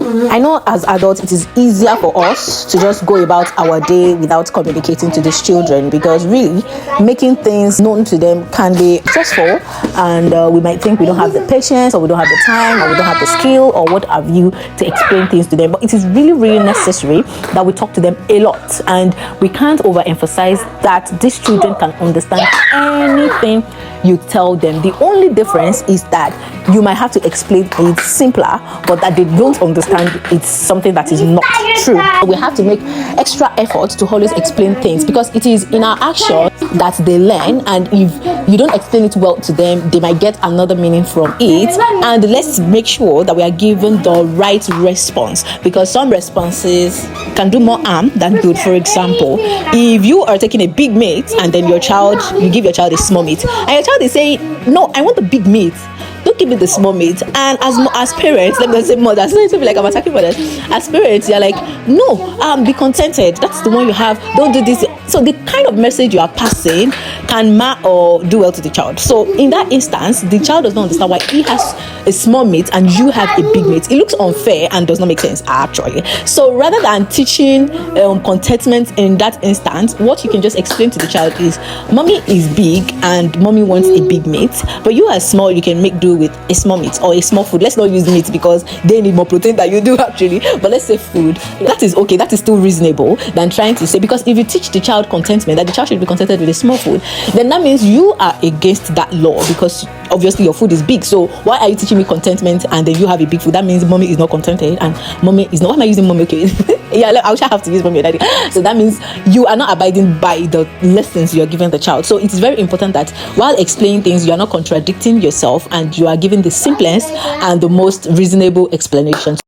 I know as adults it is easier for us to just go about our day without communicating to these children, because really making things known to them can be stressful, and we might think we don't have the patience, or we don't have the time, or we don't have the skill, or what have you, to explain things to them. But it is really, really necessary that we talk to them a lot, and we can't overemphasize that these children can understand anything you tell them. The only difference is that you might have to explain it simpler, but that they don't understand it's something that is not true. We have to make extra effort to always explain things, because it is in our action that they learn, and if you don't explain it well to them, they might get another meaning from it. And let's make sure that we are given the right response, because some responses can do more harm than good. For example, if you are taking a big meat and then you give your child a small meat, and your child is saying, no, I want the big meat, don't give me the small meat. And as parents, let me say mothers, let me be like I'm attacking mothers. As parents, you're like, no, be contented. That's the one you have. Don't do this. So the kind of message you are passing can or do well to the child. So in that instance, the child does not understand why he has a small meat and you have a big meat. It looks unfair and does not make sense actually. So rather than teaching contentment in that instance, what you can just explain to the child is, mommy is big and mommy wants a big meat, but you are small, you can make do with a small meat or a small food. Let's not use meat because they need more protein than you do actually, but let's say food. That is okay, that is still reasonable than trying to say, because if you teach the child contentment, that the child should be contented with a small food, then that means you are against that law, because obviously your food is big. So why are you teaching me contentment and then you have a big food? That means mommy is not contented and mommy is not. Why am I using mommy? Okay. Yeah, I shall have to use mommy or daddy. So that means you are not abiding by the lessons you are giving the child. So it is very important that while explaining things, you are not contradicting yourself and you are giving the simplest and the most reasonable explanations.